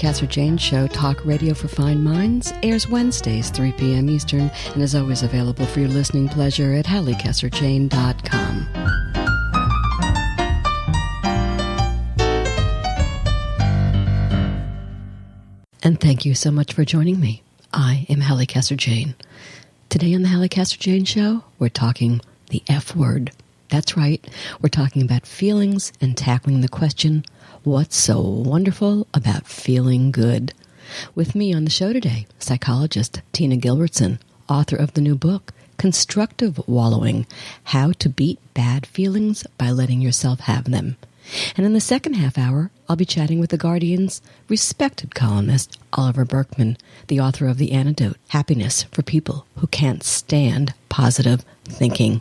Casser-Jayne Show, talk radio for fine minds, airs Wednesdays, 3 p.m. Eastern, and is always available for your listening pleasure at HalliCasser-Jayne.com. And thank you so much for joining me. I am Halli Casser-Jayne. Today on the Halli Casser-Jayne Show, we're talking the F word. That's right, we're talking about feelings and tackling the question, what's so wonderful about feeling good? With me on the show today, psychologist Tina Gilbertson, author of the new book, Constructive Wallowing, How to Beat Bad Feelings by Letting Yourself Have Them. And in the second half hour, I'll be chatting with The Guardian's respected columnist, Oliver Burkeman, the author of the Antidote, Happiness for People Who Can't Stand Positive Thinking.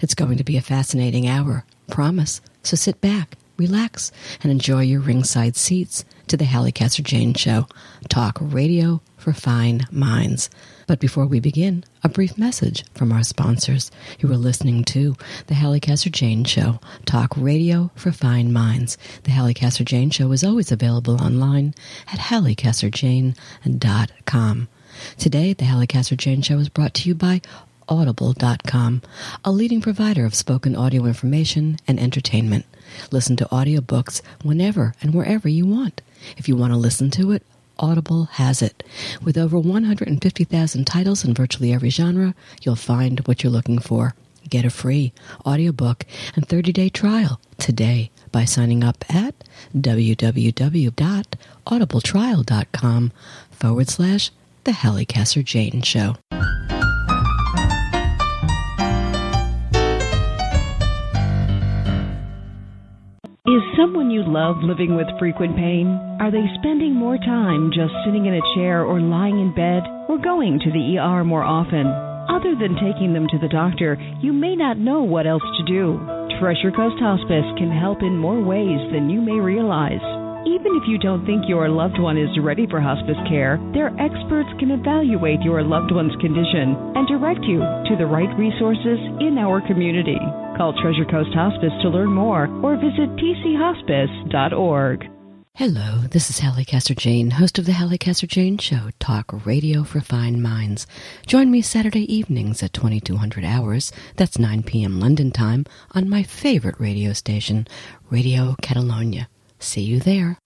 It's going to be a fascinating hour, promise. So sit back, relax, and enjoy your ringside seats to the Halli Casser-Jayne Show, talk radio for fine minds. But before we begin, a brief message from our sponsors. You are listening to the Halli Casser-Jayne Show, talk radio for fine minds. The Halli Casser-Jayne Show is always available online at HalliCasser-Jayne.com. Today, the Halli Casser-Jayne Show is brought to you by Audible.com, a leading provider of spoken audio information and entertainment. Listen to audiobooks whenever and wherever you want. If you want to listen to it, Audible has it. With over 150,000 titles in virtually every genre, you'll find what you're looking for. Get a free audiobook and 30-day trial today by signing up at www.audibletrial.com/The Halli Casser-Jayne Show. Is someone you love living with frequent pain? Are they spending more time just sitting in a chair or lying in bed or going to the ER more often? Other than taking them to the doctor, you may not know what else to do. Treasure Coast Hospice can help in more ways than you may realize. Even if you don't think your loved one is ready for hospice care, their experts can evaluate your loved one's condition and direct you to the right resources in our community. Call Treasure Coast Hospice to learn more or visit tchospice.org. Hello, this is Halli Casser-Jayne, host of the Halli Casser-Jayne Show, talk radio for fine minds. Join me Saturday evenings at 2200 hours, that's 9 p.m. London time, on my favorite radio station, Radio Catalonia. See you there.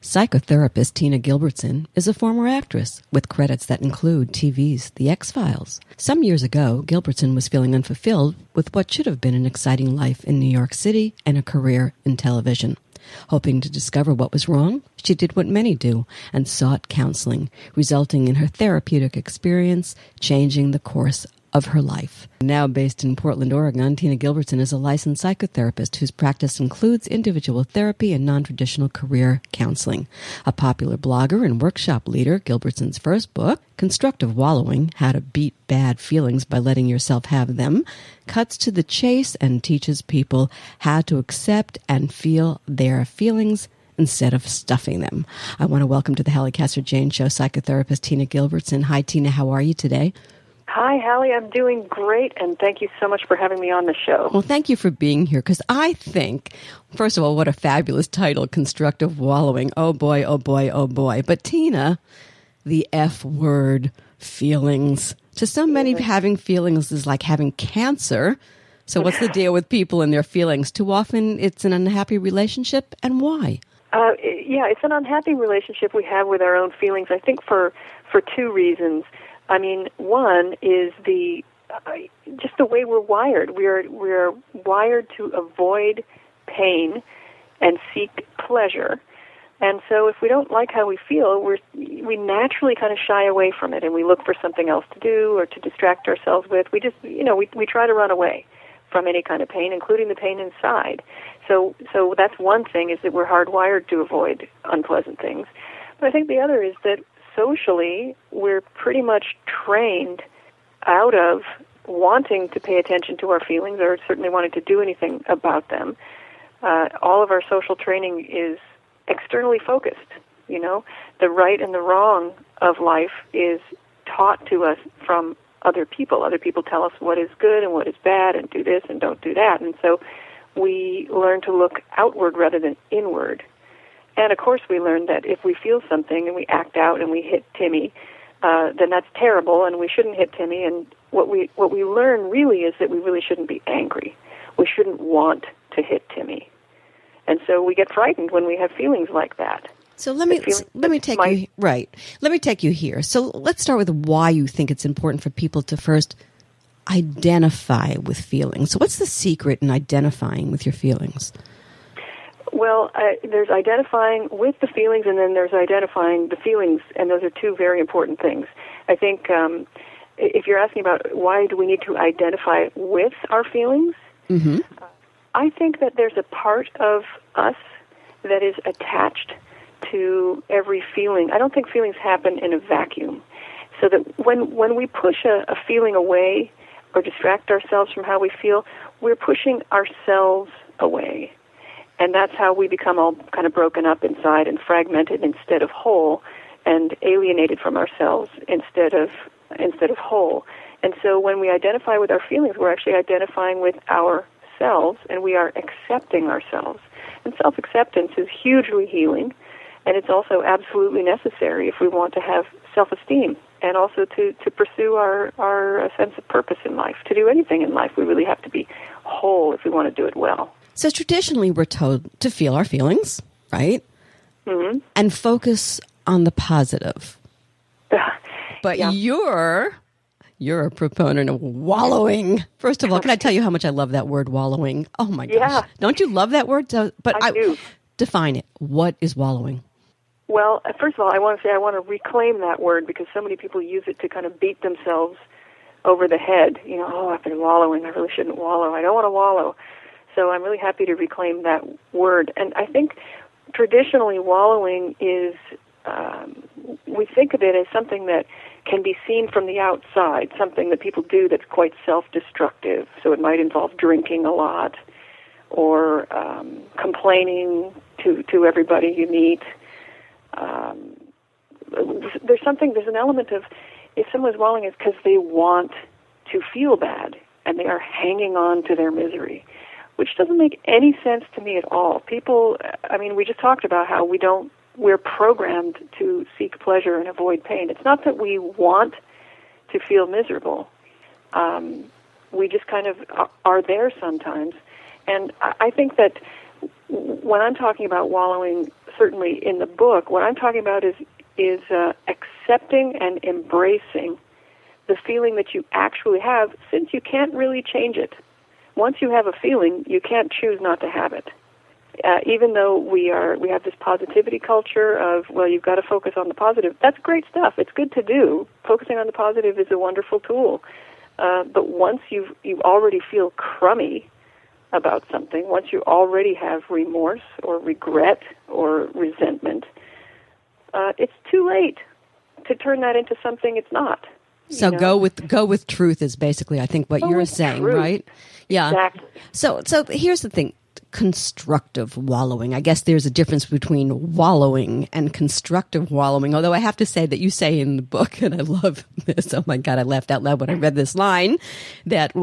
Psychotherapist Tina Gilbertson is a former actress with credits that include TV's The X-Files. Some years ago, Gilbertson was feeling unfulfilled with what should have been an exciting life in New York City and a career in television. Hoping to discover what was wrong, she did what many do and sought counseling, resulting in her therapeutic experience changing the course of her life. Now based in Portland, Oregon, Tina Gilbertson is a licensed psychotherapist whose practice includes individual therapy and non-traditional career counseling. A popular blogger and workshop leader, Gilbertson's first book, Constructive Wallowing, How to Beat Bad Feelings by Letting Yourself Have Them, cuts to the chase and teaches people how to accept and feel their feelings instead of stuffing them. I want to welcome to the Halli Casser-Jayne Show psychotherapist Tina Gilbertson. Hi, Tina. How are you today? Hi, Halli. I'm doing great, and thank you so much for having me on the show. Well, thank you for being here, because I think, first of all, what a fabulous title, Constructive Wallowing. Oh, boy, oh, boy, oh, boy. But, Tina, the F word, feelings. To so many, having feelings is like having cancer. So what's the deal with people and their feelings? Too often it's an unhappy relationship, and why? Yeah, it's an unhappy relationship we have with our own feelings, I think, for two reasons. I mean, one is just the way we're wired. We're wired to avoid pain and seek pleasure. And so if we don't like how we feel, we naturally kind of shy away from it, and we look for something else to do or to distract ourselves with. We just, we try to run away from any kind of pain, including the pain inside. So that's one thing, is that we're hardwired to avoid unpleasant things. But I think the other is that socially, we're pretty much trained out of wanting to pay attention to our feelings, or certainly wanting to do anything about them. All of our social training is externally focused. The right and the wrong of life is taught to us from other people. Other people tell us what is good and what is bad, and do this and don't do that. And so we learn to look outward rather than inward. And, of course, we learn that if we feel something and we act out and we hit Timmy, then that's terrible, and we shouldn't hit Timmy. And what we learn really is that we really shouldn't be angry. We shouldn't want to hit Timmy. And so we get frightened when we have feelings like that. So let me take you right. Let me take you here. So let's start with why you think it's important for people to first identify with feelings. So what's the secret in identifying with your feelings? Well, there's identifying with the feelings, and then there's identifying the feelings, and those are two very important things. I think if you're asking about why do we need to identify with our feelings, mm-hmm. I think that there's a part of us that is attached to every feeling. I don't think feelings happen in a vacuum. So that when we push a feeling away or distract ourselves from how we feel, we're pushing ourselves away. And that's how we become all kind of broken up inside and fragmented instead of whole, and alienated from ourselves instead of whole. And so when we identify with our feelings, we're actually identifying with ourselves, and we are accepting ourselves. And self-acceptance is hugely healing, and it's also absolutely necessary if we want to have self-esteem and also to pursue our sense of purpose in life. To do anything in life, we really have to be whole if we want to do it well. So traditionally, we're told to feel our feelings, right? Mm-hmm. And focus on the positive. But yeah. You're a proponent of wallowing. First of all, can I tell you how much I love that word, wallowing? Oh, my gosh. Yeah. Don't you love that word? I do. Define it. What is wallowing? Well, first of all, I want to reclaim that word, because so many people use it to kind of beat themselves over the head. You know, oh, I've been wallowing. I really shouldn't wallow. I don't want to wallow. So I'm really happy to reclaim that word. And I think traditionally wallowing is, we think of it as something that can be seen from the outside, something that people do that's quite self-destructive. So it might involve drinking a lot or complaining to everybody you meet. There's an element of, if someone's wallowing, it's because they want to feel bad and they are hanging on to their misery, which doesn't make any sense to me at all. People, I mean, we just talked about how we're programmed to seek pleasure and avoid pain. It's not that we want to feel miserable. We just kind of are there sometimes. And I think that when I'm talking about wallowing, certainly in the book, what I'm talking about is accepting and embracing the feeling that you actually have, since you can't really change it. Once you have a feeling, you can't choose not to have it. Even though we have this positivity culture of, well, you've got to focus on the positive. That's great stuff. It's good to do. Focusing on the positive is a wonderful tool. But once you already feel crummy about something, once you already have remorse or regret or resentment, it's too late to turn that into something it's not. So go with truth is basically, I think, what you're saying, truth. Right? Yeah. Exactly. So here's the thing. Constructive wallowing. I guess there's a difference between wallowing and constructive wallowing, although I have to say that you say in the book, and I love this, oh my God, I laughed out loud when I read this line, that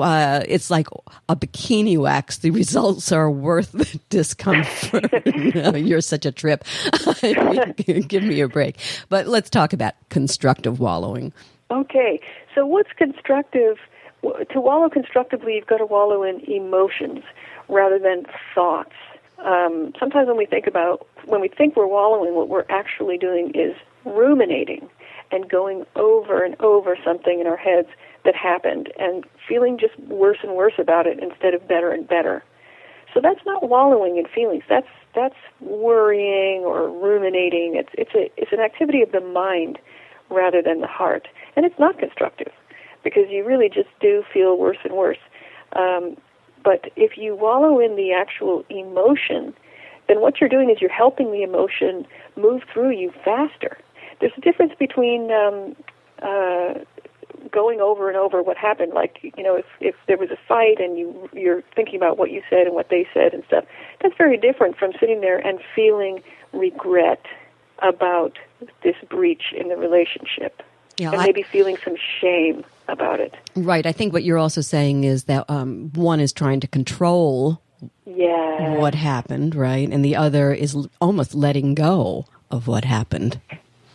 it's like a bikini wax. The results are worth the discomfort. No, you're such a trip. Give me a break. But let's talk about constructive wallowing. Okay. So what's constructive? To wallow constructively, you've got to wallow in emotions rather than thoughts. Sometimes when we think we're wallowing, what we're actually doing is ruminating and going over and over something in our heads that happened and feeling just worse and worse about it instead of better and better. So that's not wallowing in feelings. That's worrying or ruminating. It's an activity of the mind rather than the heart, and it's not constructive because you really just do feel worse and worse. But if you wallow in the actual emotion, then what you're doing is you're helping the emotion move through you faster. There's a difference between going over and over what happened. Like, if there was a fight and you're thinking about what you said and what they said and stuff, that's very different from sitting there and feeling regret about this breach in the relationship. Yeah, and maybe feeling some shame. about it. Right. I think what you're also saying is that one is trying to control what happened, right? And the other is almost letting go of what happened.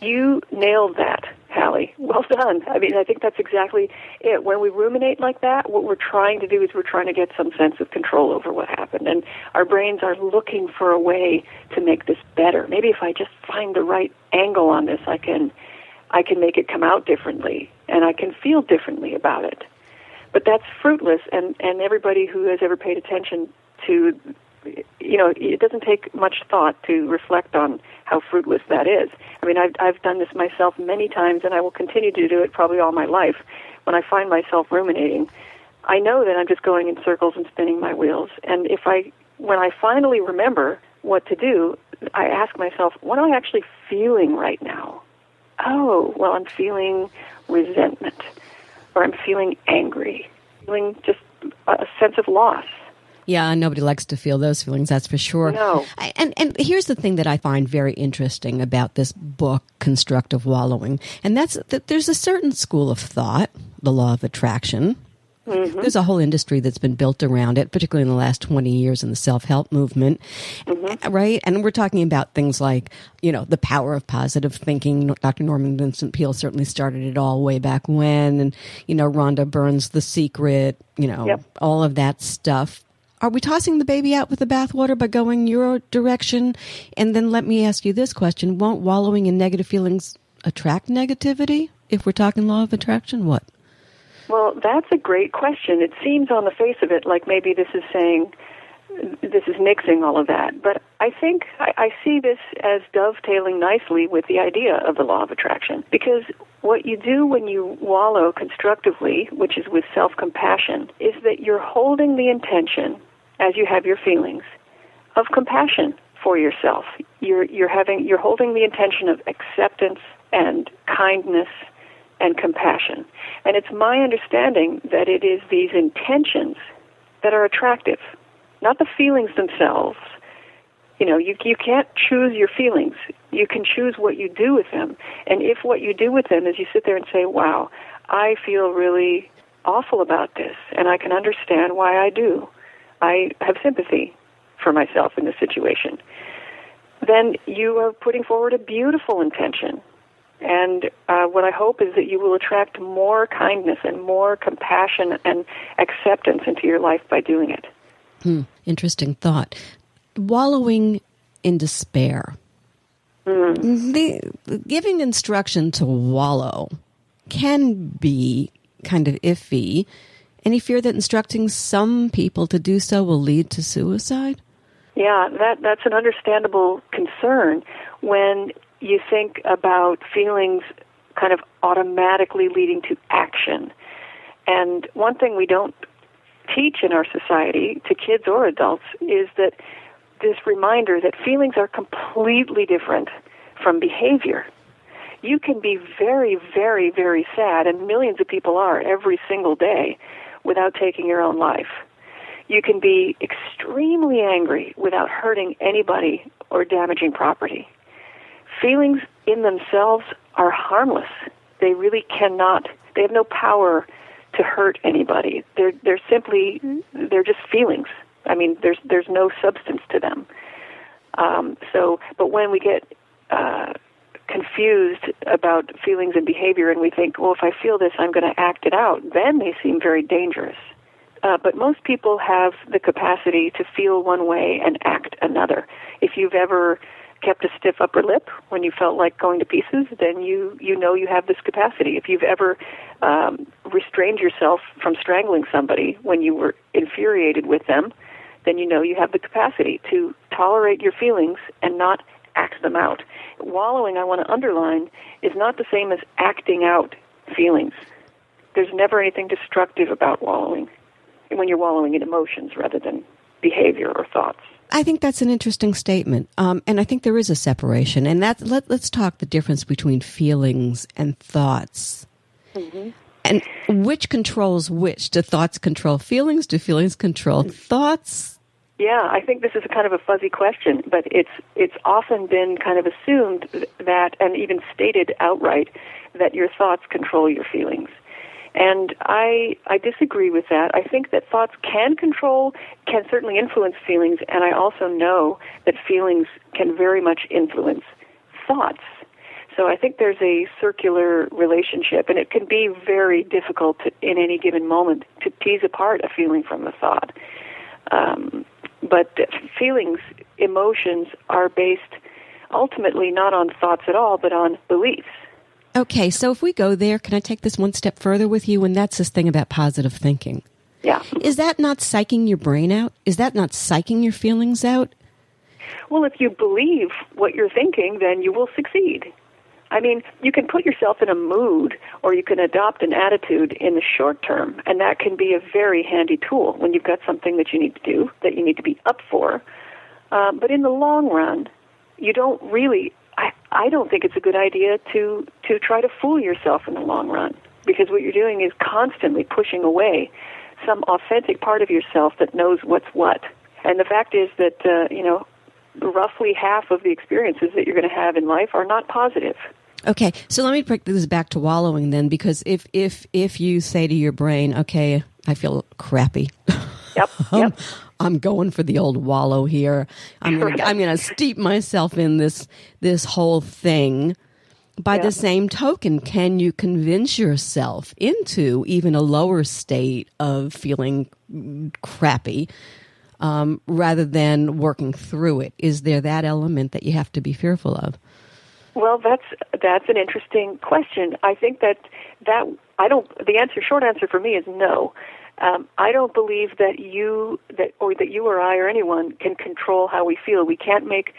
You nailed that, Halli. Well done. I mean, I think that's exactly it. When we ruminate like that, what we're trying to do is we're trying to get some sense of control over what happened. And our brains are looking for a way to make this better. Maybe if I just find the right angle on this, I can make it come out differently, and I can feel differently about it. But that's fruitless, and everybody who has ever paid attention to, it doesn't take much thought to reflect on how fruitless that is. I mean, I've done this myself many times, and I will continue to do it probably all my life. When I find myself ruminating, I know that I'm just going in circles and spinning my wheels. And when I finally remember what to do, I ask myself, what am I actually feeling right now? Oh, well, I'm feeling resentment, or I'm feeling angry, feeling just a sense of loss. Yeah, nobody likes to feel those feelings, that's for sure. No. And here's the thing that I find very interesting about this book, Constructive Wallowing, and that's that there's a certain school of thought, the law of attraction. Mm-hmm. There's a whole industry that's been built around it, particularly in the last 20 years in the self-help movement, right? And we're talking about things like, the power of positive thinking. Dr. Norman Vincent Peale certainly started it all way back when, and, Rhonda Byrne's The Secret, all of that stuff. Are we tossing the baby out with the bathwater by going your direction? And then let me ask you this question. Won't wallowing in negative feelings attract negativity? If we're talking law of attraction, what? Well, that's a great question. It seems on the face of it like maybe this is nixing all of that. But I think I see this as dovetailing nicely with the idea of the law of attraction. Because what you do when you wallow constructively, which is with self-compassion, is that you're holding the intention, as you have your feelings, of compassion for yourself. You're holding the intention of acceptance and kindness and compassion. And it's my understanding that it is these intentions that are attractive, not the feelings themselves. You can't choose your feelings. You can choose what you do with them. And if what you do with them is you sit there and say, wow, I feel really awful about this, and I can understand why I do. I have sympathy for myself in this situation. Then you are putting forward a beautiful intention. And what I hope is that you will attract more kindness and more compassion and acceptance into your life by doing it. Interesting thought. Wallowing in despair. Giving instruction to wallow can be kind of iffy. Any fear that instructing some people to do so will lead to suicide? Yeah, that's an understandable concern when you think about feelings kind of automatically leading to action. And one thing we don't teach in our society, to kids or adults, is that this reminder that feelings are completely different from behavior. You can be very, very, very sad, and millions of people are every single day, without taking your own life. You can be extremely angry without hurting anybody or damaging property. Feelings in themselves are harmless. They really cannot, they have no power to hurt anybody. They're just feelings. I mean, there's no substance to them. But when we get confused about feelings and behavior and we think, well, if I feel this, I'm going to act it out, then they seem very dangerous. But most people have the capacity to feel one way and act another. If you've ever kept a stiff upper lip when you felt like going to pieces, then you know you have this capacity. If you've ever restrained yourself from strangling somebody when you were infuriated with them, then you know you have the capacity to tolerate your feelings and not act them out. Wallowing, I want to underline, is not the same as acting out feelings. There's never anything destructive about wallowing when you're wallowing in emotions rather than behavior or thoughts. I think that's an interesting statement, and I think there is a separation. And let's talk the difference between feelings and thoughts. Mm-hmm. And which controls which? Do thoughts control feelings? Do feelings control thoughts? Yeah, I think this is a kind of a fuzzy question, but it's often been kind of assumed that, and even stated outright, that your thoughts control your feelings. And I disagree with that. I think that thoughts can certainly influence feelings, and I also know that feelings can very much influence thoughts. So I think there's a circular relationship, and it can be very difficult in any given moment to tease apart a feeling from a thought. But feelings, emotions, are based ultimately not on thoughts at all, but on beliefs. Okay, so if we go there, can I take this one step further with you? And that's this thing about positive thinking. Yeah. Is that not psyching your brain out? Is that not psyching your feelings out? Well, if you believe what you're thinking, then you will succeed. I mean, you can put yourself in a mood, or you can adopt an attitude in the short term, and that can be a very handy tool when you've got something that you need to do, that you need to be up for. But in the long run, you don't really, I don't think it's a good idea to try to fool yourself in the long run, because what you're doing is constantly pushing away some authentic part of yourself that knows what's what. And the fact is that, roughly half of the experiences that you're going to have in life are not positive. Okay, so let me bring this back to wallowing then, because if you say to your brain, okay, I feel crappy. Yep. I'm going for the old wallow here. I'm going to steep myself in this whole thing. By the same token, can you convince yourself into even a lower state of feeling crappy rather than working through it? Is there that element that you have to be fearful of? Well, that's an interesting question. I think that short answer for me is no. I don't believe that you or I or anyone can control how we feel. We can't make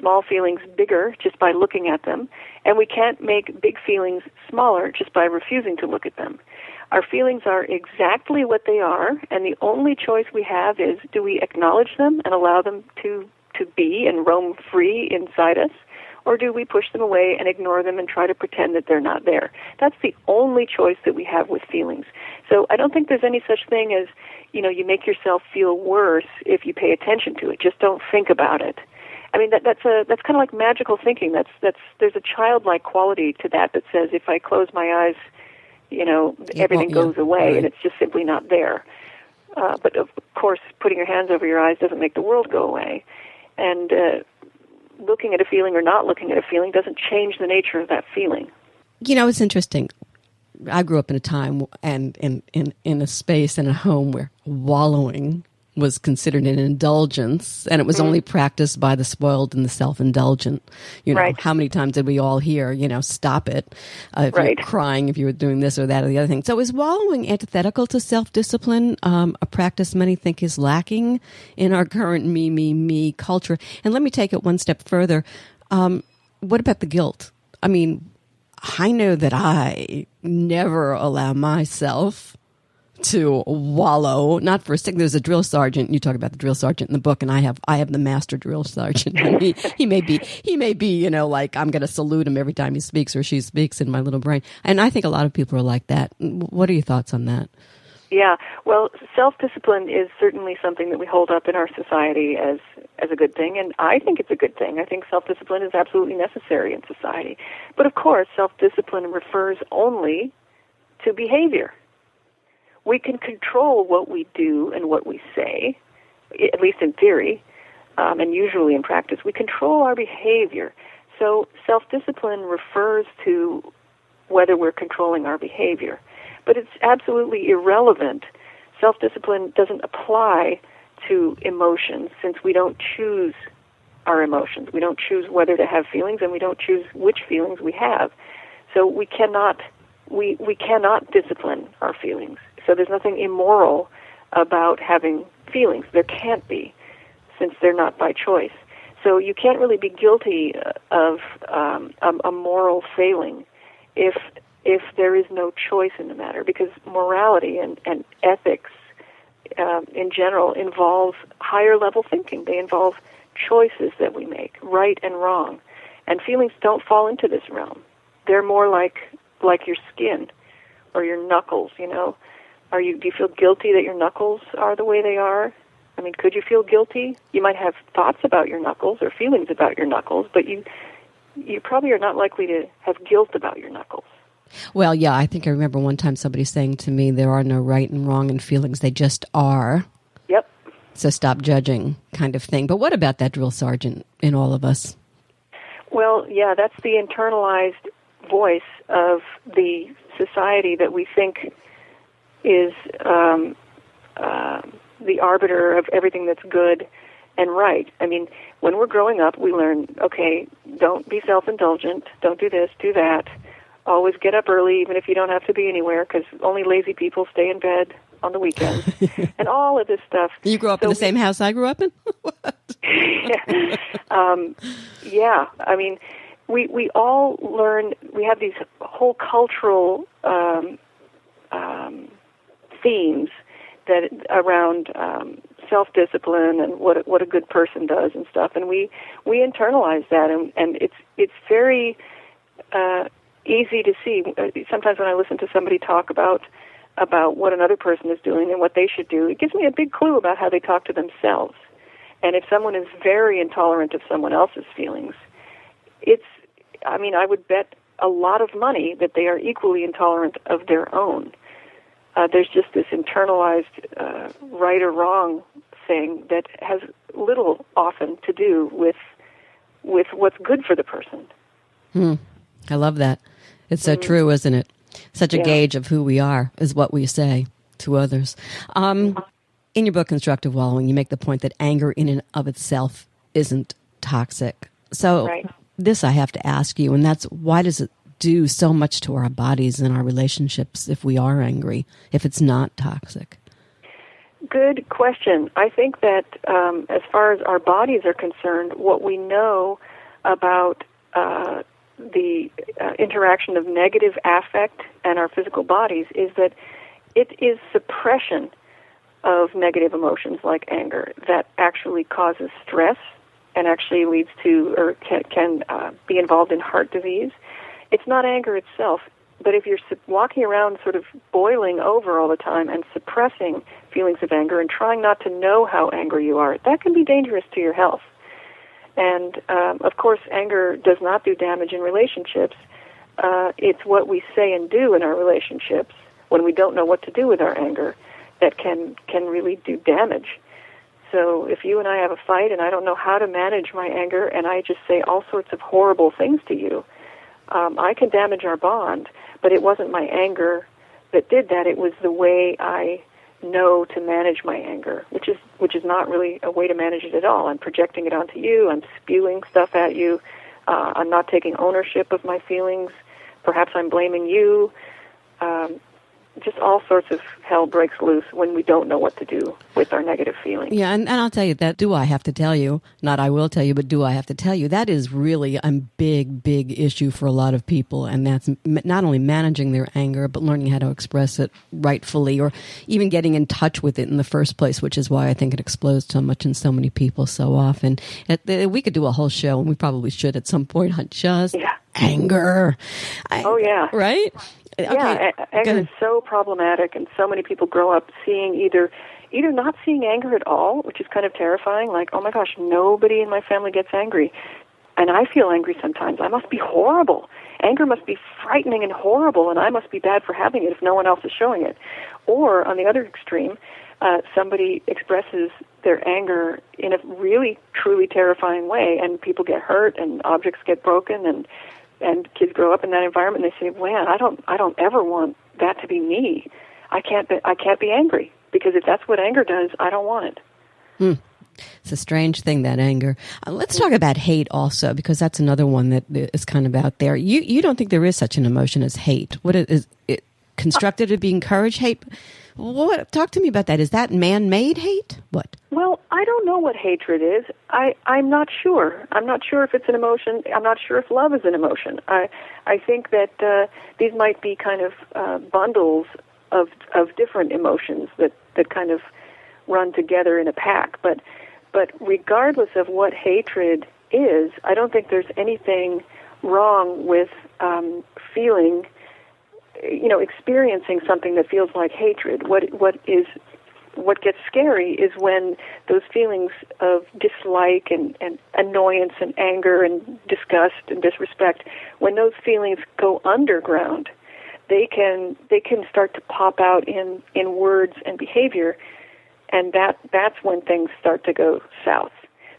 small feelings bigger just by looking at them, and we can't make big feelings smaller just by refusing to look at them. Our feelings are exactly what they are, and the only choice we have is, do we acknowledge them and allow them to be and roam free inside us, or do we push them away and ignore them and try to pretend that they're not there? That's the only choice that we have with feelings. So I don't think there's any such thing as, you make yourself feel worse if you pay attention to it. Just don't think about it. I mean, that's kind of like magical thinking. There's a childlike quality to that says if I close my eyes, everything goes away, and it's just simply not there. But of course, putting your hands over your eyes doesn't make the world go away. And looking at a feeling or not looking at a feeling doesn't change the nature of that feeling. It's interesting. I grew up in a time and in a space and a home where wallowing was considered an indulgence, and it was only practiced by the spoiled and the self-indulgent. Right. How many times did we all hear, stop it, if you're crying, if you were doing this or that or the other thing. So is wallowing antithetical to self-discipline, a practice many think is lacking in our current me culture? And let me take it one step further. What about the guilt? I mean, I know that I never allow myself to wallow, not for a second. There's a drill sergeant. You talk about the drill sergeant in the book, and I have the master drill sergeant. And he may be, like I'm going to salute him every time he speaks or she speaks in my little brain. And I think a lot of people are like that. What are your thoughts on that? Yeah, well, self-discipline is certainly something that we hold up in our society as a good thing, and I think it's a good thing. I think self-discipline is absolutely necessary in society. But of course, self-discipline refers only to behavior. We can control what we do and what we say, at least in theory, and usually in practice. We control our behavior. So self-discipline refers to whether we're controlling our behavior. But it's absolutely irrelevant. Self-discipline doesn't apply to emotions, since we don't choose our emotions. We don't choose whether to have feelings, and we don't choose which feelings we have. So we cannot discipline our feelings. So there's nothing immoral about having feelings. There can't be, since they're not by choice. So you can't really be guilty of a moral failing if there is no choice in the matter, because morality and ethics in general involve higher level thinking. They involve choices that we make, right and wrong. And feelings don't fall into this realm. They're more like your skin or your knuckles, Do you feel guilty that your knuckles are the way they are? I mean, could you feel guilty? You might have thoughts about your knuckles or feelings about your knuckles, but you probably are not likely to have guilt about your knuckles. Well, yeah, I think I remember one time somebody saying to me, there are no right and wrong in feelings, they just are. Yep. So stop judging kind of thing. But what about that drill sergeant in all of us? Well, yeah, that's the internalized voice of the society that we think is the arbiter of everything that's good and right. I mean, when we're growing up, we learn, okay, don't be self-indulgent, don't do this, do that, always get up early even if you don't have to be anywhere, because only lazy people stay in bed on the weekends, and all of this stuff. You grew up in the same house I grew up in? Yeah, I mean, we all learn, we have these whole cultural themes that around self-discipline and what a good person does and stuff, and we internalize that, and it's very easy to see. Sometimes when I listen to somebody talk about what another person is doing and what they should do, it gives me a big clue about how they talk to themselves. And if someone is very intolerant of someone else's feelings, I would bet a lot of money that they are equally intolerant of their own. There's just this internalized right or wrong thing that has little often to do with what's good for the person. I love that. It's so true, isn't it? Such a gauge of who we are is what we say to others. In your book, Constructive Wallowing, you make the point that anger in and of itself isn't toxic. So this I have to ask you, and that's, why does it do so much to our bodies and our relationships if we are angry, if it's not toxic? Good question. I think that as far as our bodies are concerned, what we know about the interaction of negative affect and our physical bodies is that it is suppression of negative emotions like anger that actually causes stress and actually leads to, or can be involved in heart disease. It's not anger itself, but if you're walking around sort of boiling over all the time and suppressing feelings of anger and trying not to know how angry you are, that can be dangerous to your health. And, of course, anger does not do damage in relationships. It's what we say and do in our relationships when we don't know what to do with our anger that can really do damage. So if you and I have a fight and I don't know how to manage my anger and I just say all sorts of horrible things to you, I can damage our bond, but it wasn't my anger that did that. It was the way I know to manage my anger, which is not really a way to manage it at all. I'm projecting it onto you. I'm spewing stuff at you. I'm not taking ownership of my feelings. Perhaps I'm blaming you. Just all sorts of hell breaks loose when we don't know what to do with our negative feelings. Yeah, and I'll tell you that, do I have to tell you, not I will tell you, but do I have to tell you, that is really a big, big issue for a lot of people, and that's not only managing their anger, but learning how to express it rightfully, or even getting in touch with it in the first place, which is why I think it explodes so much in so many people so often. We could do a whole show, and we probably should at some point, on just anger. Right? Yeah, anger is so problematic, and so many people grow up seeing either not seeing anger at all, which is kind of terrifying, like, oh my gosh, nobody in my family gets angry, and I feel angry sometimes. I must be horrible. Anger must be frightening and horrible, and I must be bad for having it if no one else is showing it. Or, on the other extreme, somebody expresses their anger in a really, truly terrifying way, and people get hurt, and objects get broken, and kids grow up in that environment, and they say, "Man, I don't ever want that to be me. I can't be angry, because if that's what anger does, I don't want it." It's a strange thing, that anger. Let's talk about hate also, because that's another one that is kind of out there. You don't think there is such an emotion as hate? What is it constructed to be encouraged? Hate? Talk to me about that. Is that man-made hate? What? Well, I don't know what hatred is. I'm not sure. I'm not sure if it's an emotion. I'm not sure if love is an emotion. I think that these might be kind of bundles of different emotions that kind of run together in a pack. But regardless of what hatred is, I don't think there's anything wrong with feeling, experiencing something that feels like hatred. What gets scary is when those feelings of dislike and annoyance and anger and disgust and disrespect, when those feelings go underground they can start to pop out in words and behavior, and that's when things start to go south.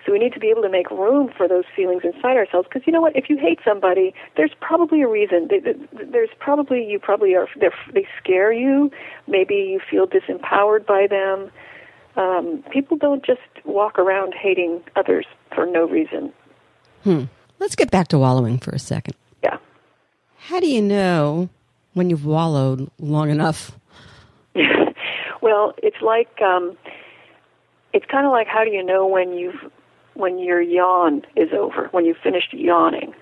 So we need to be able to make room for those feelings inside ourselves, because you know what? If you hate somebody, there's probably a reason. They scare you. Maybe you feel disempowered by them. People don't just walk around hating others for no reason. Let's get back to wallowing for a second. Yeah. How do you know when you've wallowed long enough? Well, it's like it's kind of like, how do you know when your yawn is over, when you've finished yawning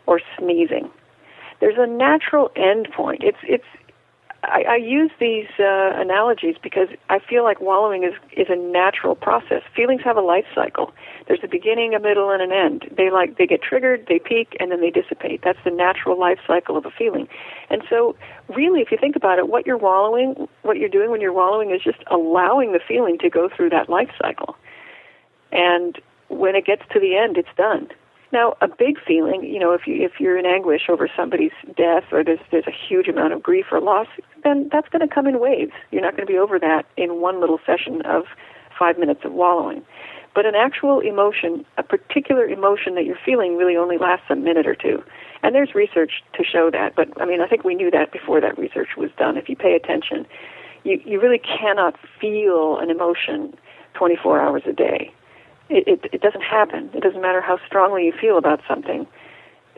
or sneezing? There's a natural end point. I use these analogies because I feel like wallowing is a natural process. Feelings have a life cycle. There's a beginning, a middle, and an end. They get triggered, they peak, and then they dissipate. That's the natural life cycle of a feeling. And so, really, if you think about it, what you're doing when you're wallowing is just allowing the feeling to go through that life cycle. And when it gets to the end, it's done. Now, a big feeling, if you're in anguish over somebody's death, or there's a huge amount of grief or loss, then that's going to come in waves. You're not going to be over that in one little session of 5 minutes of wallowing. But an actual emotion, a particular emotion that you're feeling, really only lasts a minute or two. And there's research to show that. But, I think we knew that before that research was done. If you pay attention, you really cannot feel an emotion 24 hours a day. It doesn't happen. It doesn't matter how strongly you feel about something.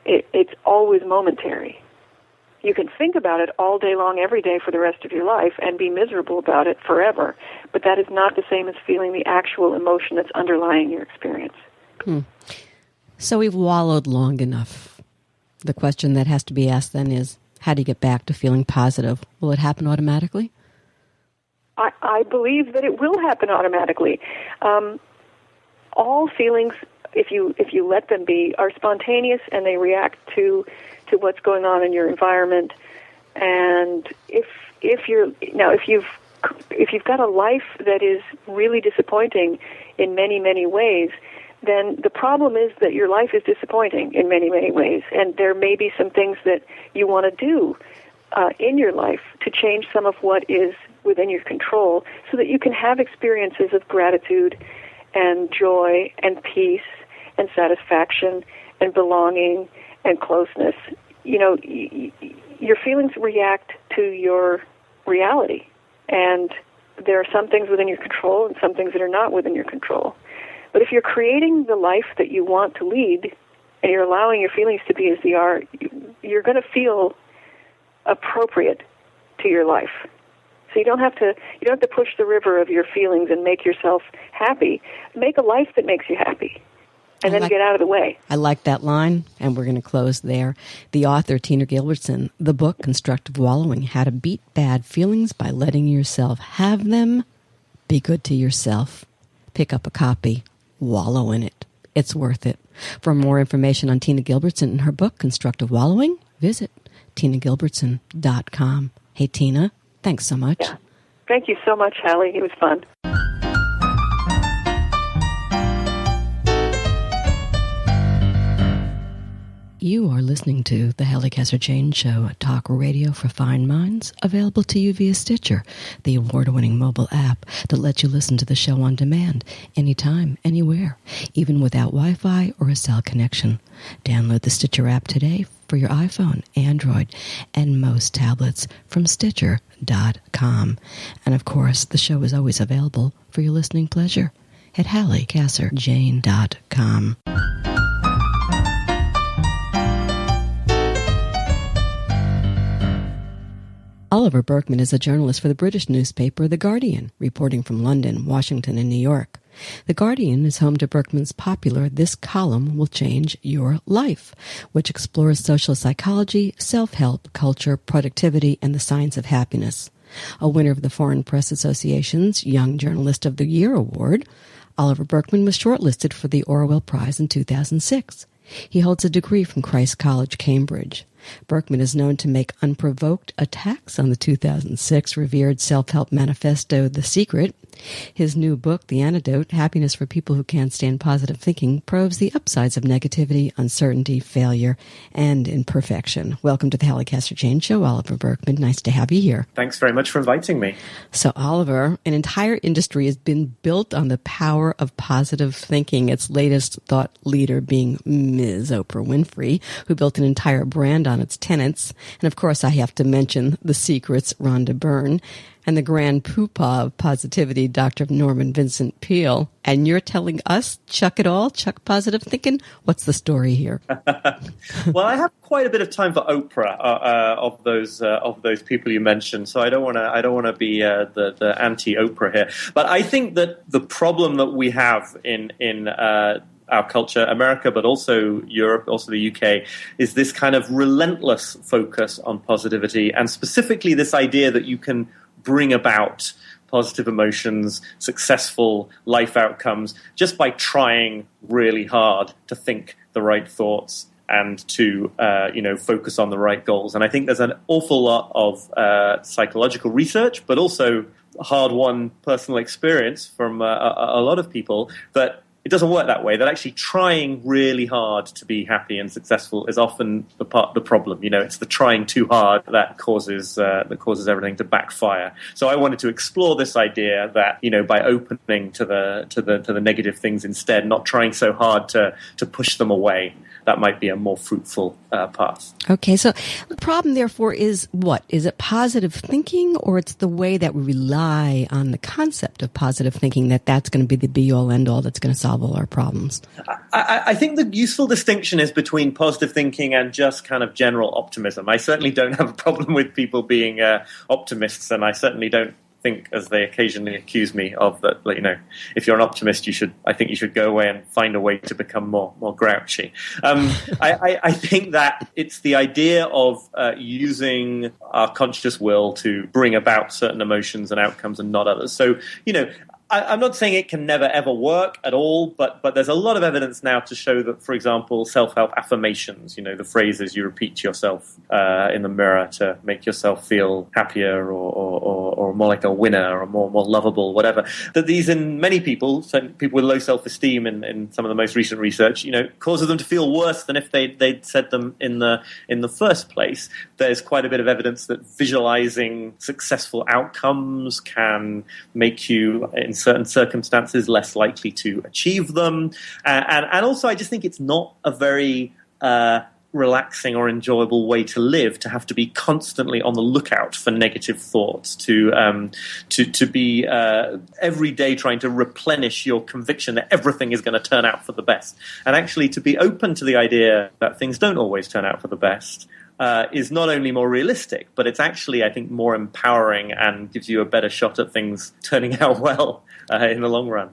It's always momentary. You can think about it all day long, every day for the rest of your life and be miserable about it forever, but that is not the same as feeling the actual emotion that's underlying your experience. So we've wallowed long enough. The question that has to be asked then is, how do you get back to feeling positive? Will it happen automatically? I believe that it will happen automatically. All feelings, if you let them be, are spontaneous, and they react to what's going on in your environment. And if you've got a life that is really disappointing in many, many ways, then the problem is that your life is disappointing in many, many ways, and there may be some things that you want to do in your life to change some of what is within your control, so that you can have experiences of gratitude and joy and peace and satisfaction and belonging and closeness. Your feelings react to your reality, and there are some things within your control and some things that are not within your control. But if you're creating the life that you want to lead, and you're allowing your feelings to be as they are, you're going to feel appropriate to your life. So you don't have to push the river of your feelings and make yourself happy. Make a life that makes you happy, and then get out of the way. I like that line, and we're going to close there. The author, Tina Gilbertson, the book, Constructive Wallowing, How to Beat Bad Feelings by Letting Yourself Have Them. Be good to yourself. Pick up a copy. Wallow in it. It's worth it. For more information on Tina Gilbertson and her book, Constructive Wallowing, visit tinagilbertson.com. Hey, Tina, thanks so much. Yeah. Thank you so much, Halli. It was fun. You are listening to the Halli Casser-Jayne Show, talk radio for fine minds, available to you via Stitcher, the award-winning mobile app that lets you listen to the show on demand, anytime, anywhere, even without Wi-Fi or a cell connection. Download the Stitcher app today for your iPhone, Android, and most tablets from Stitcher.com. And of course, the show is always available for your listening pleasure at HalliCasser-Jayne.com. Oliver Burkeman is a journalist for the British newspaper The Guardian, reporting from London, Washington, and New York. The Guardian is home to Burkeman's popular This Column Will Change Your Life, which explores social psychology, self-help, culture, productivity, and the science of happiness. A winner of the Foreign Press Association's Young Journalist of the Year award, Oliver Burkeman was shortlisted for the Orwell Prize in 2006. He holds a degree from Christ College, Cambridge. Burkeman is known to make unprovoked attacks on the 2006 revered self-help manifesto, The Secret. His new book, The Antidote, Happiness for People Who Can't Stand Positive Thinking, probes the upsides of negativity, uncertainty, failure, and imperfection. Welcome to the Halli Casser-Jayne Show, Oliver Burkeman. Nice to have you here. Thanks very much for inviting me. So, Oliver, an entire industry has been built on the power of positive thinking, its latest thought leader being Ms. Oprah Winfrey, who built an entire brand on its tenets. And, of course, I have to mention The Secret's Rhonda Byrne, and the grand poobah of positivity, Dr. Norman Vincent Peale. And you're telling us, chuck it all, chuck positive thinking? What's the story here? Well, I have quite a bit of time for Oprah of those people you mentioned, so I don't want to be the anti-Oprah here. But I think that the problem that we have in our culture, America, but also Europe, also the UK, is this kind of relentless focus on positivity, and specifically this idea that you can bring about positive emotions, successful life outcomes, just by trying really hard to think the right thoughts and to focus on the right goals. And I think there's an awful lot of psychological research, but also hard-won personal experience from a lot of people that it doesn't work that way, that actually trying really hard to be happy and successful is often the problem. It's the trying too hard that causes everything to backfire. So I wanted to explore this idea that, by opening to the negative things instead, not trying so hard to push them away, that might be a more fruitful path. Okay, so the problem, therefore, is what? Is it positive thinking, or it's the way that we rely on the concept of positive thinking that's going to be the be-all, end-all that's going to solve all our problems? I think the useful distinction is between positive thinking and just kind of general optimism. I certainly don't have a problem with people being optimists, and I certainly don't think, as they occasionally accuse me of, that if you're an optimist, I think you should go away and find a way to become more grouchy. I think that it's the idea of using our conscious will to bring about certain emotions and outcomes and not others. So, I'm not saying it can never, ever work at all, but there's a lot of evidence now to show that, for example, self-help affirmations, the phrases you repeat to yourself in the mirror to make yourself feel happier or more like a winner or more lovable, whatever, that these in many people, certainly people with low self-esteem in some of the most recent research, causes them to feel worse than if they'd said them in the first place. There's quite a bit of evidence that visualizing successful outcomes can make you, in certain circumstances, less likely to achieve them. And also, I just think it's not a very relaxing or enjoyable way to live, to have to be constantly on the lookout for negative thoughts, to be every day trying to replenish your conviction that everything is going to turn out for the best. And actually to be open to the idea that things don't always turn out for the best is not only more realistic, but it's actually, I think, more empowering and gives you a better shot at things turning out well in the long run.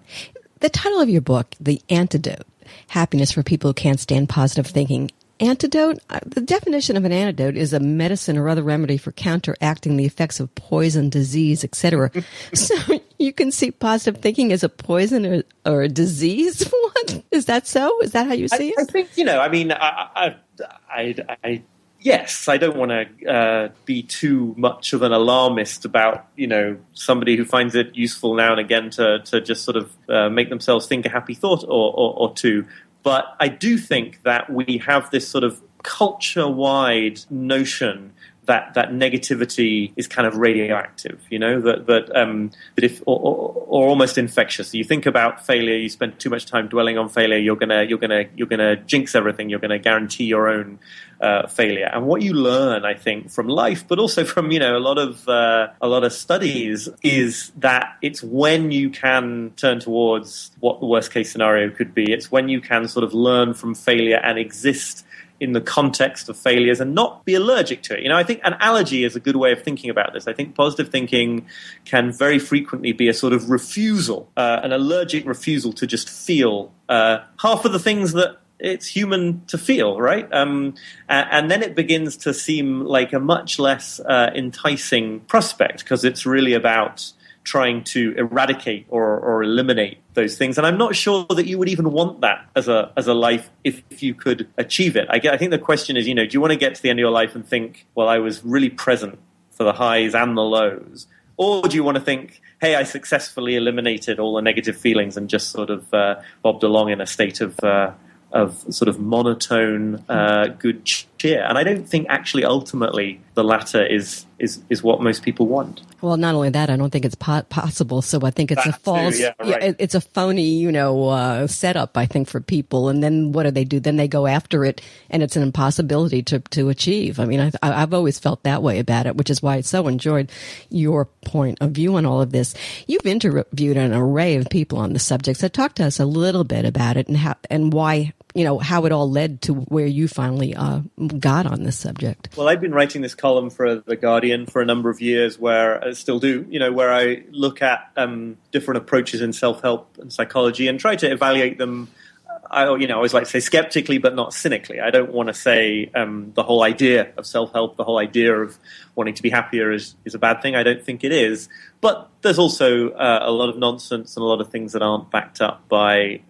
The title of your book, The Antidote, Happiness for People Who Can't Stand Positive Thinking. Antidote, the definition of an antidote is a medicine or other remedy for counteracting the effects of poison, disease, etc. So you can see positive thinking as a poison or a disease? What? Is that so? Is that how you see it? I think, yes, I don't want to be too much of an alarmist about, somebody who finds it useful now and again to just sort of make themselves think a happy thought or two. But I do think that we have this sort of culture-wide notion that negativity is kind of radioactive, that if or almost infectious. So you think about failure, you spend too much time dwelling on failure, you're gonna jinx everything, you're gonna guarantee your own failure. And what you learn, I think, from life, but also from a lot of studies, is that it's when you can turn towards what the worst case scenario could be. It's when you can sort of learn from failure and exist in the context of failures and not be allergic to it. I think an allergy is a good way of thinking about this. I think positive thinking can very frequently be a sort of refusal, an allergic refusal to just feel half of the things that it's human to feel, right? And then it begins to seem like a much less enticing prospect, because it's really about trying to eradicate or eliminate those things. And I'm not sure that you would even want that as a life if you could achieve it. I think the question is, do you want to get to the end of your life and think, well, I was really present for the highs and the lows, Or do you want to think, hey, I successfully eliminated all the negative feelings and just sort of bobbed along in a state of sort of monotone, good cheer? And I don't think actually ultimately the latter is what most people want. Well, not only that, I don't think it's possible. So I think it's a false, it's a phony, setup, I think, for people. And then what do? Then they go after it, and it's an impossibility to achieve. I mean, I've always felt that way about it, which is why I so enjoyed your point of view on all of this. You've interviewed an array of people on the subject. So talk to us a little bit about it and why, how it all led to where you finally got on this subject. Well, I've been writing this column for The Guardian for a number of years, where I still do, where I look at different approaches in self-help and psychology and try to evaluate them. I always like to say skeptically, but not cynically. I don't want to say the whole idea of self-help, the whole idea of wanting to be happier is a bad thing. I don't think it is. But there's also a lot of nonsense and a lot of things that aren't backed up by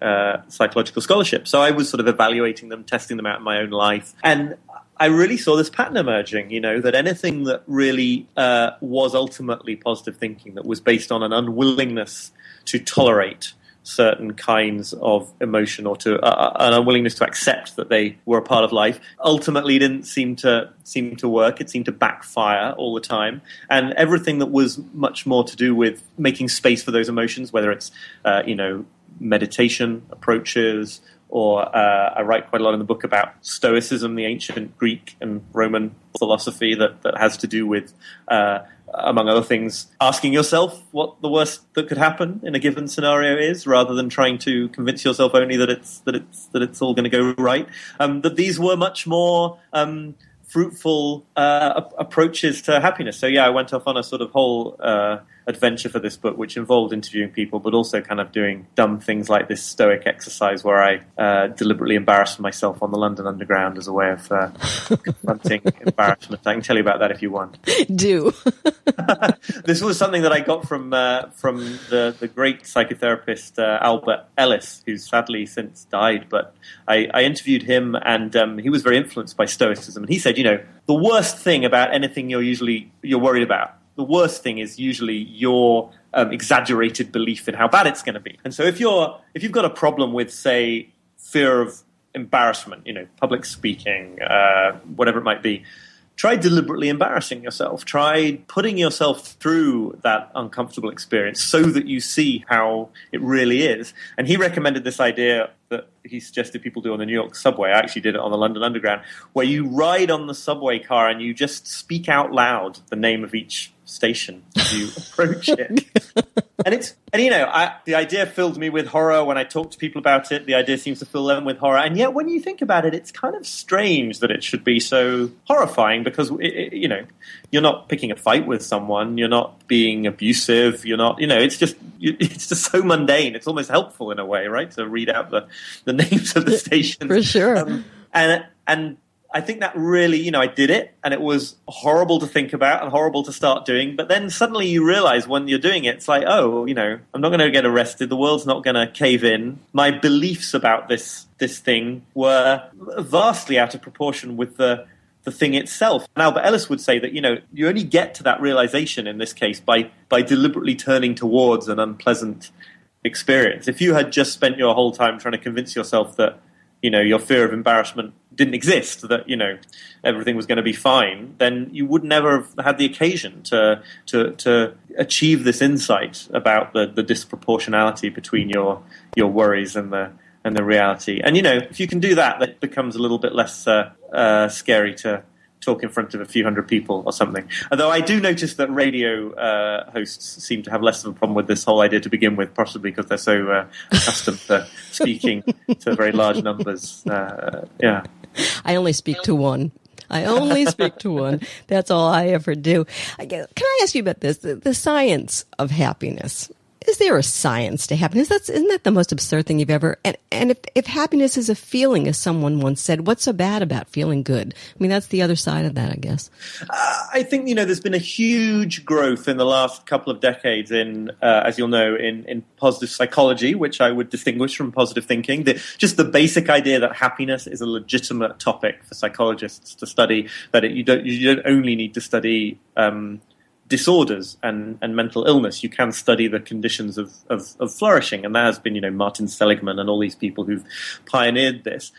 psychological scholarship. So I was sort of evaluating them, testing them out in my own life. And I really saw this pattern emerging, that anything that really was ultimately positive thinking, that was based on an unwillingness to tolerate certain kinds of emotion or to an unwillingness to accept that they were a part of life, ultimately didn't seem to work. It seemed to backfire all the time. And everything that was much more to do with making space for those emotions, whether it's meditation approaches, or I write quite a lot in the book about Stoicism, the ancient Greek and Roman philosophy that has to do with among other things, asking yourself what the worst that could happen in a given scenario is, rather than trying to convince yourself only that it's all going to go right. That these were much more fruitful approaches to happiness. So I went off on a sort of whole adventure for this book, which involved interviewing people, but also kind of doing dumb things like this Stoic exercise where I deliberately embarrassed myself on the London Underground as a way of confronting embarrassment. I can tell you about that if you want. Do. This was something that I got from the great psychotherapist Albert Ellis, who's sadly since died. But I interviewed him, and he was very influenced by Stoicism. And he said, the worst thing about anything you're worried about, the worst thing is usually your exaggerated belief in how bad it's going to be. And so if you've got a problem with, say, fear of embarrassment, public speaking, whatever it might be, try deliberately embarrassing yourself. Try putting yourself through that uncomfortable experience so that you see how it really is. And he recommended this idea that he suggested people do on the New York subway. I actually did it on the London Underground, where you ride on the subway car and you just speak out loud the name of each station as you approach it. The idea filled me with horror when I talked to people about it. The idea seems to fill them with horror. And yet when you think about it, it's kind of strange that it should be so horrifying, because, you're not picking a fight with someone. You're not being abusive. You're not, it's just so mundane. It's almost helpful in a way, right? To read out the names of the stations. For sure. And I think that really, I did it, and it was horrible to think about and horrible to start doing. But then suddenly you realize when you're doing it, it's like, I'm not going to get arrested. The world's not going to cave in. My beliefs about this thing were vastly out of proportion with the thing itself. And Albert Ellis would say that, you only get to that realization in this case by deliberately turning towards an unpleasant experience. If you had just spent your whole time trying to convince yourself that, your fear of embarrassment didn't exist, that, everything was going to be fine, then you would never have had the occasion to achieve this insight about the disproportionality between your worries and the reality. And, if you can do that, that becomes a little bit less scary to talk in front of a few hundred people or something. Although I do notice that radio hosts seem to have less of a problem with this whole idea to begin with, possibly because they're so accustomed to speaking to very large numbers. I only speak to one. That's all I ever do. Can I ask you about this? The science of happiness. Is there a science to happiness? Isn't that the most absurd thing you've ever... And if happiness is a feeling, as someone once said, what's so bad about feeling good? I mean, that's the other side of that, I guess. I think, there's been a huge growth in the last couple of decades in, as you'll know, in positive psychology, which I would distinguish from positive thinking. Just the basic idea that happiness is a legitimate topic for psychologists to study, that you don't only need to study disorders and mental illness. You can study the conditions of flourishing, and that has been, Martin Seligman and all these people who've pioneered this.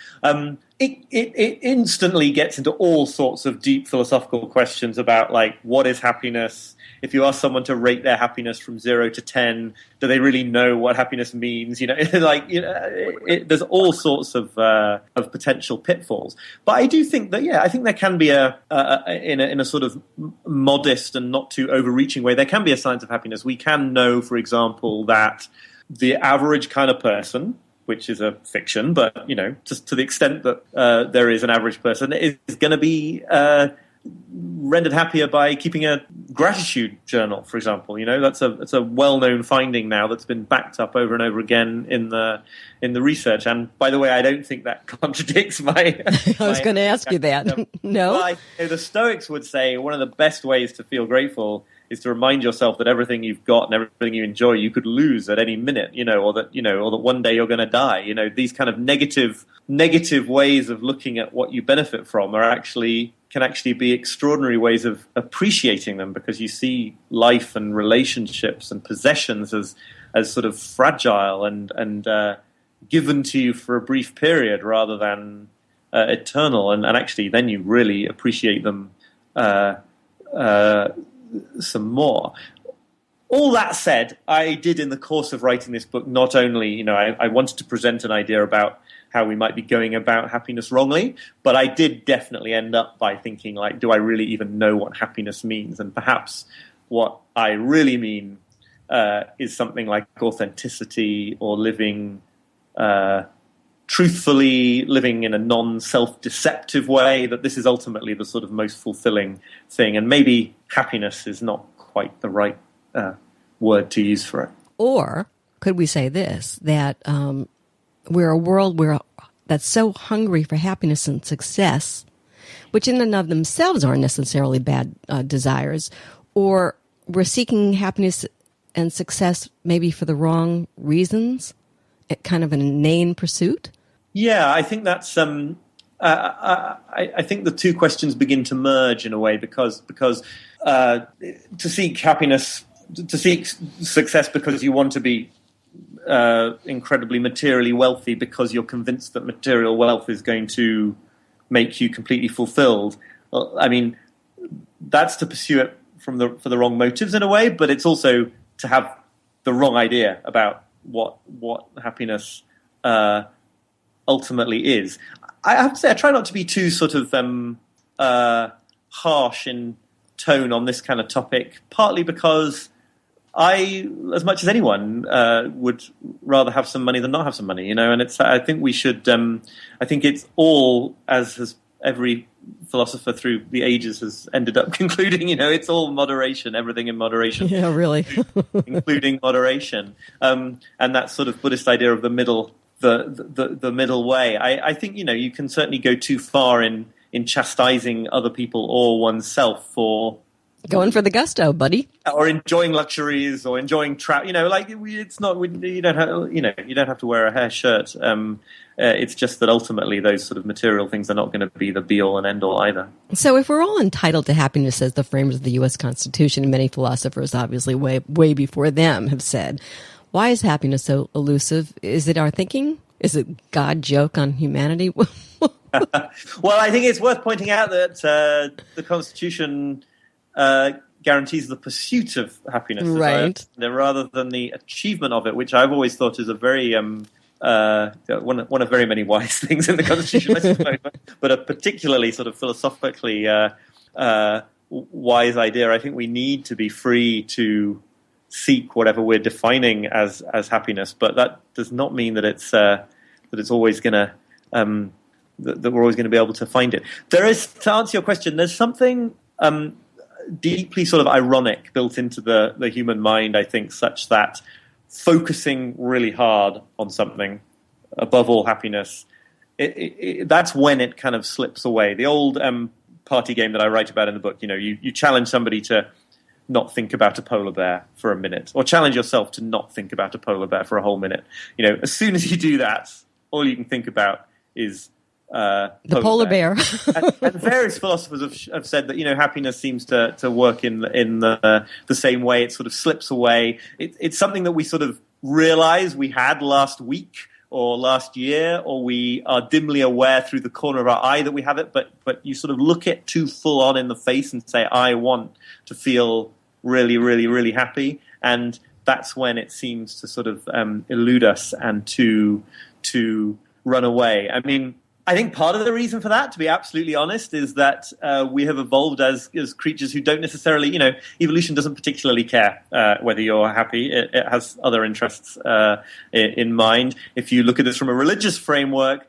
It instantly gets into all sorts of deep philosophical questions about, like, what is happiness? If you ask someone to rate their happiness from 0 to 10, do they really know what happiness means? There's all sorts of potential pitfalls. But I do think that, I think there can be in a sort of modest and not too overreaching way, there can be a science of happiness. We can know, for example, that the average kind of person, which is a fiction, but, just to the extent that there is an average person, is going to be rendered happier by keeping a gratitude journal, for example. That's a well-known finding now that's been backed up over and over again in the research. And by the way, I don't think that contradicts my. I was going to ask you that. No, well, the Stoics would say one of the best ways to feel grateful is to remind yourself that everything you've got and everything you enjoy, you could lose at any minute, or that one day you're going to die. These kind of negative ways of looking at what you benefit from can actually be extraordinary ways of appreciating them, because you see life and relationships and possessions as sort of fragile and given to you for a brief period rather than eternal, and actually then you really appreciate them some more. All that said, I did, in the course of writing this book, not only, I wanted to present an idea about how we might be going about happiness wrongly, but I did definitely end up by thinking, like, do I really even know what happiness means? And perhaps what I really mean is something like authenticity, or living truthfully, living in a non-self-deceptive way, that this is ultimately the sort of most fulfilling thing. And maybe happiness is not quite the right word to use for it. Or could we say this, that we're a world that's so hungry for happiness and success, which in and of themselves aren't necessarily bad desires, or we're seeking happiness and success maybe for the wrong reasons, kind of an inane pursuit? Yeah, I think that's. I think the two questions begin to merge in a way, because to seek happiness, to seek success because you want to be incredibly materially wealthy, because you're convinced that material wealth is going to make you completely fulfilled. Well, I mean, that's to pursue it for the wrong motives in a way, but it's also to have the wrong idea about what happiness ultimately is. I have to say, I try not to be too sort of harsh in tone on this kind of topic, partly because I, as much as anyone, would rather have some money than not have some money, and I think we should, I think it's all, as has every philosopher through the ages has ended up concluding, it's all moderation, everything in moderation. Yeah, really. including moderation. And that sort of Buddhist idea of the middle, the middle way. I think, you can certainly go too far in chastising other people or oneself for going for the gusto, buddy, or enjoying luxuries, or enjoying it's not. You don't have, you don't have to wear a hair shirt. It's just that ultimately those sort of material things are not going to be the be all and end all either. So, if we're all entitled to happiness, as the framers of the U.S. Constitution and many philosophers, obviously way before them, have said, why is happiness so elusive? Is it our thinking? Is it God joke on humanity? Well, I think it's worth pointing out that the Constitution guarantees the pursuit of happiness, right, rather than the achievement of it, which I've always thought is a very one of very many wise things in the Constitution, I suppose, but a particularly sort of philosophically wise idea. I think we need to be free to seek whatever we're defining as happiness, but that does not mean that it's always going to that we're always going to be able to find it. There is, to answer your question, there's something deeply sort of ironic built into the human mind, I think, such that focusing really hard on something, above all happiness, that's when it kind of slips away. The old party game that I write about in the book, you challenge somebody to not think about a polar bear for a minute, or challenge yourself to not think about a polar bear for a whole minute. As soon as you do that, all you can think about is the polar bear. and various philosophers have said that, happiness seems to work in the same way. It sort of slips away. It's something that we sort of realize we had last week or last year, or we are dimly aware through the corner of our eye that we have it, but you sort of look it too full on in the face and say, I want to feel really, really, really happy. And that's when it seems to sort of elude us and to run away. I mean, I think part of the reason for that, to be absolutely honest, is that we have evolved as creatures who don't necessarily, evolution doesn't particularly care whether you're happy. It has other interests in mind. If you look at this from a religious framework,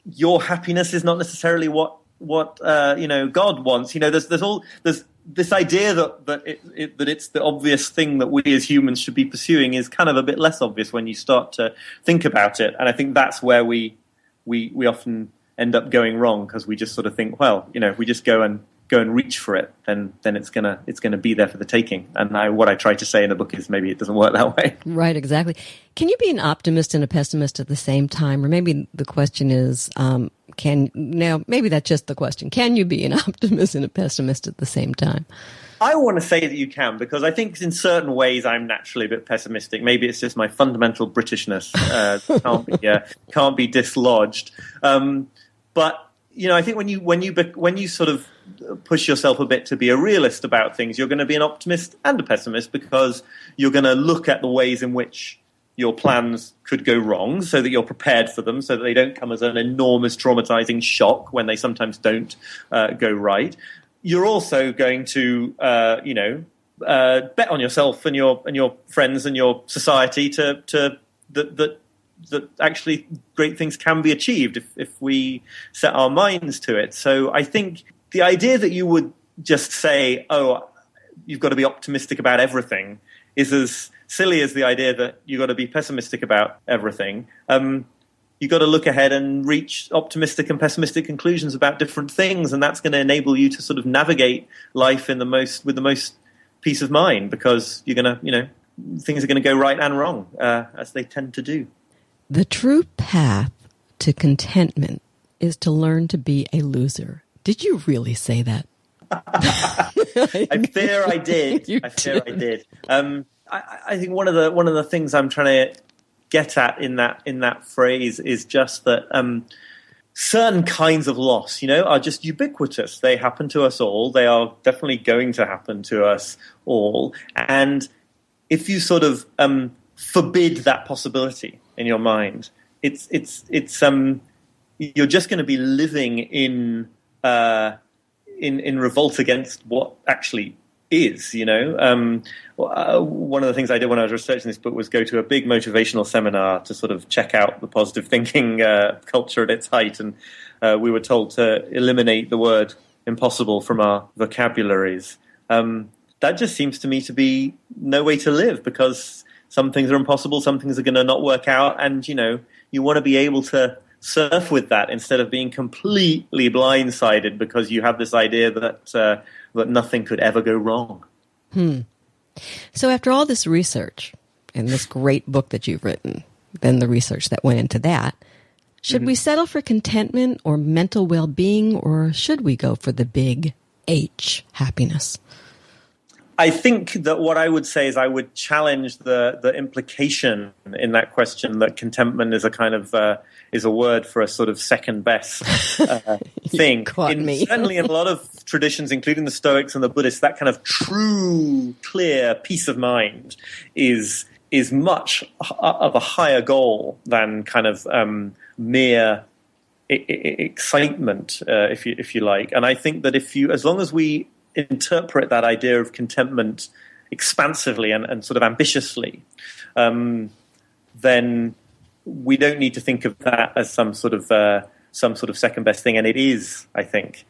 your happiness is not necessarily what God wants. There's this idea that it's the obvious thing that we as humans should be pursuing is kind of a bit less obvious when you start to think about it. And I think that's where we often end up going wrong, because we just sort of think, well, if we just go and reach for it, then it's gonna be there for the taking. And what I try to say in the book is maybe it doesn't work that way. Right, exactly. Can you be an optimist and a pessimist at the same time? Or maybe the question is, maybe that's just the question. Can you be an optimist and a pessimist at the same time? I want to say that you can, because I think in certain ways I'm naturally a bit pessimistic. Maybe it's just my fundamental Britishness can't be dislodged. But I think when you sort of push yourself a bit to be a realist about things, you're going to be an optimist and a pessimist, because you're going to look at the ways in which your plans could go wrong, so that you're prepared for them, so that they don't come as an enormous traumatizing shock when they sometimes don't go right. You're also going to, bet on yourself and your friends and your society that actually great things can be achieved if we set our minds to it. So I think the idea that you would just say, oh, you've got to be optimistic about everything, is as silly as the idea that you've got to be pessimistic about everything. You've got to look ahead and reach optimistic and pessimistic conclusions about different things, and that's going to enable you to sort of navigate life with the most peace of mind, because you're going to, things are going to go right and wrong, as they tend to do. The true path to contentment is to learn to be a loser. Did you really say that? I fear I did. I did. I think one of the things I'm trying to get at in that phrase is just that certain kinds of loss, are just ubiquitous. They happen to us all. They are definitely going to happen to us all. And if you sort of forbid that possibility in your mind, it's you're just going to be living in revolt against what actually is, one of the things I did when I was researching this book was go to a big motivational seminar to sort of check out the positive thinking culture at its height, and we were told to eliminate the word impossible from our vocabularies. That just seems to me to be no way to live, because some things are impossible, some things are going to not work out, and you want to be able to surf with that instead of being completely blindsided because you have this idea that nothing could ever go wrong. So after all this research and this great book that you've written, then the research that went into that, should we settle for contentment or mental well-being, or should we go for the big H, happiness? I think that what I would say is I would challenge the implication in that question that contentment is a kind of is a word for a sort of second best thing. Certainly in a lot of traditions, including the Stoics and the Buddhists, that kind of true, clear peace of mind is much of a higher goal than kind of mere excitement, if you like. And I think that as long as we interpret that idea of contentment expansively and sort of ambitiously, then we don't need to think of that as some sort of second best thing. And it is, I think,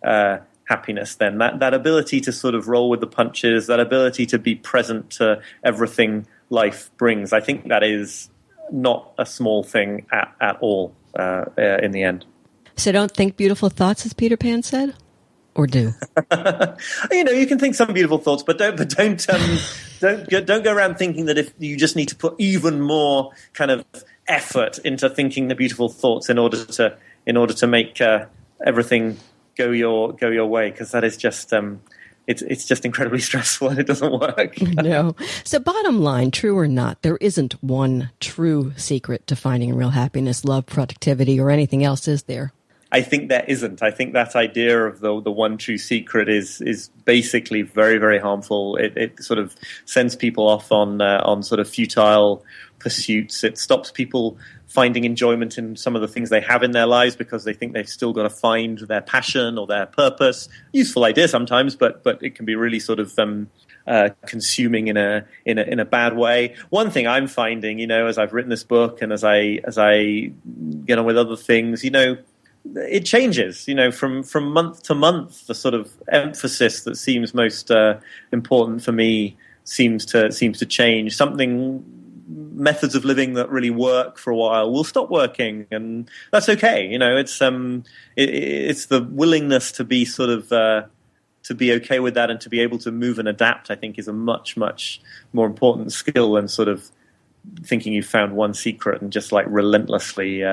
happiness then. That ability to sort of roll with the punches, that ability to be present to everything life brings, I think that is not a small thing at all in the end. So don't think beautiful thoughts, as Peter Pan said? Or do? You can think some beautiful thoughts, but don't go around thinking that if you just need to put even more kind of effort into thinking the beautiful thoughts in order to make everything go your way, because that is just it's just incredibly stressful and it doesn't work. No. So bottom line, true or not, there isn't one true secret to finding real happiness, love, productivity, or anything else, is there? I think there isn't. I think that idea of the one true secret is basically very, very harmful. It sort of sends people off on sort of futile pursuits. It stops people finding enjoyment in some of the things they have in their lives because they think they've still got to find their passion or their purpose. Useful idea sometimes, but it can be really sort of consuming in a bad way. One thing I'm finding, as I've written this book and as I get on with other things, it changes, from month to month. The sort of emphasis that seems most important for me seems to change. Methods of living that really work for a while will stop working, and that's okay. It's the willingness to be sort of to be okay with that and to be able to move and adapt. I think is a much, much more important skill than sort of thinking you've found one secret and just like relentlessly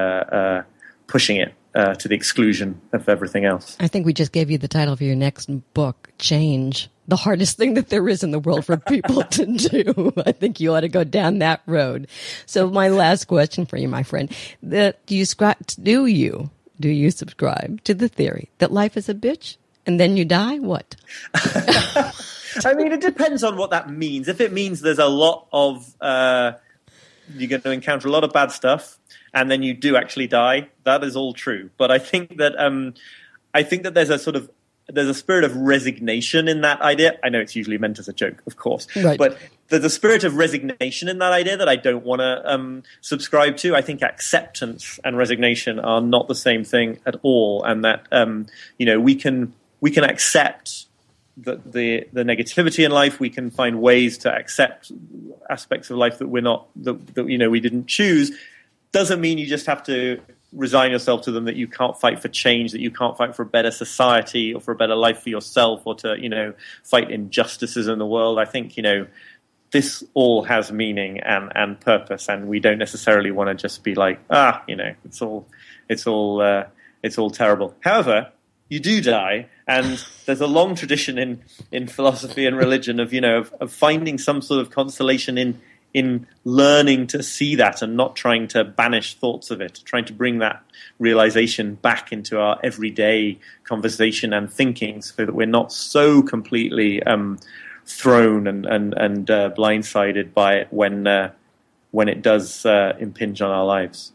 pushing it to the exclusion of everything else. I think we just gave you the title of your next book, Change, the hardest thing that there is in the world for people to do. I think you ought to go down that road. So my last question for you, my friend, do you subscribe to the theory that life is a bitch and then you die? What? I mean, it depends on what that means. If it means there's a lot of, you're going to encounter a lot of bad stuff, and then you do actually die, that is all true. But I think that there's a spirit of resignation in that idea. I know it's usually meant as a joke, of course, right. But there's a spirit of resignation in that idea that I don't want to subscribe to. I think acceptance and resignation are not the same thing at all, and that we can accept the negativity in life. We can find ways to accept aspects of life that we didn't choose. Doesn't mean you just have to resign yourself to them, that you can't fight for change, that you can't fight for a better society or for a better life for yourself, or to, fight injustices in the world. I think, this all has meaning and purpose, and we don't necessarily want to just be like, it's all terrible. However, you do die, and there's a long tradition in philosophy and religion of finding some sort of consolation in learning to see that and not trying to banish thoughts of it, trying to bring that realization back into our everyday conversation and thinking, so that we're not so completely thrown and blindsided by it when it does impinge on our lives.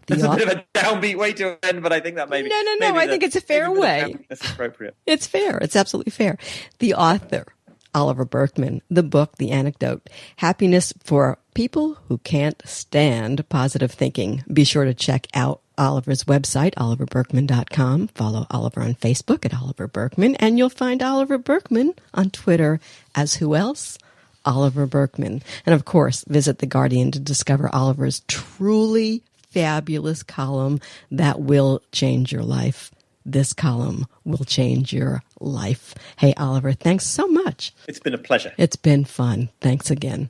That's a bit of a downbeat way to end, but I think that maybe... No, I think it's a fair way. That's appropriate. It's fair. It's absolutely fair. The author, Oliver Burkeman, the book, The Antidote, Happiness for People Who Can't Stand Positive Thinking. Be sure to check out Oliver's website, oliverburkeman.com. Follow Oliver on Facebook at Oliver Burkeman, and you'll find Oliver Burkeman on Twitter as who else? Oliver Burkeman. And of course, visit The Guardian to discover Oliver's truly fabulous column that will change your life. This column will change your life. Hey, Oliver, thanks so much. It's been a pleasure. It's been fun. Thanks again.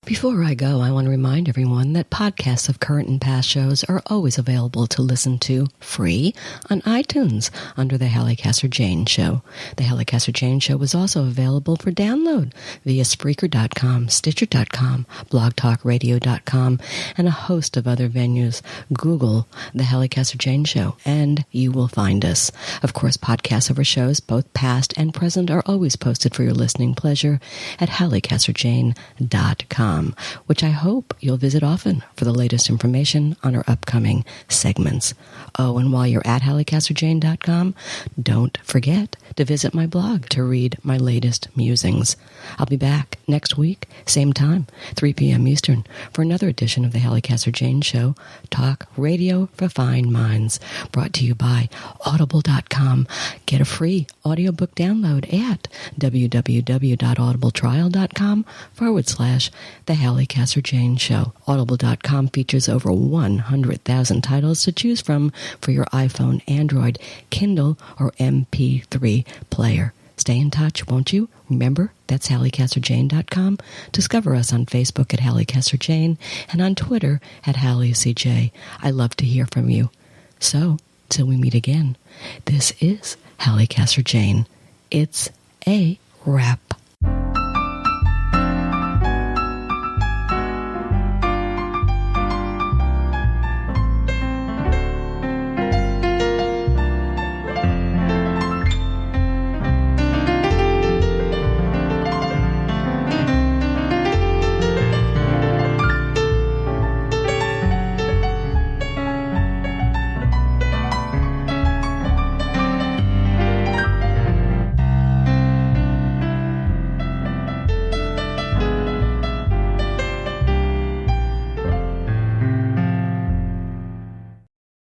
Before I go, I want to remind everyone that podcasts of current and past shows are always available to listen to free on iTunes under the Halli Casser-Jayne Show. The Halli Casser-Jayne Show is also available for download via Spreaker.com, Stitcher.com, BlogTalkRadio.com, and a host of other venues. Google the Halli Casser-Jayne Show, and you will find us. Of course, podcasts of our shows, both past and present, are always posted for your listening pleasure at HalliCasserJayne.com. FAB.com, which I hope you'll visit often for the latest information on our upcoming segments. Oh, and while you're at HalliCasser-Jayne.com, don't forget to visit my blog to read my latest musings. I'll be back next week, same time, 3 p.m. Eastern, for another edition of the Halli Casser-Jayne Show, Talk Radio for Fine Minds, brought to you by Audible.com. Get a free audiobook download at www.audibletrial.com/The Halli Casser-Jayne Show. Audible.com features over 100,000 titles to choose from for your iPhone, Android, Kindle, or MP3 player. Stay in touch, won't you? Remember, that's HalliCasser-Jayne.com. Discover us on Facebook at Halli Casser-Jayne and on Twitter at HallieCJ. I love to hear from you. So, till we meet again, this is Halli Casser-Jayne. It's a wrap.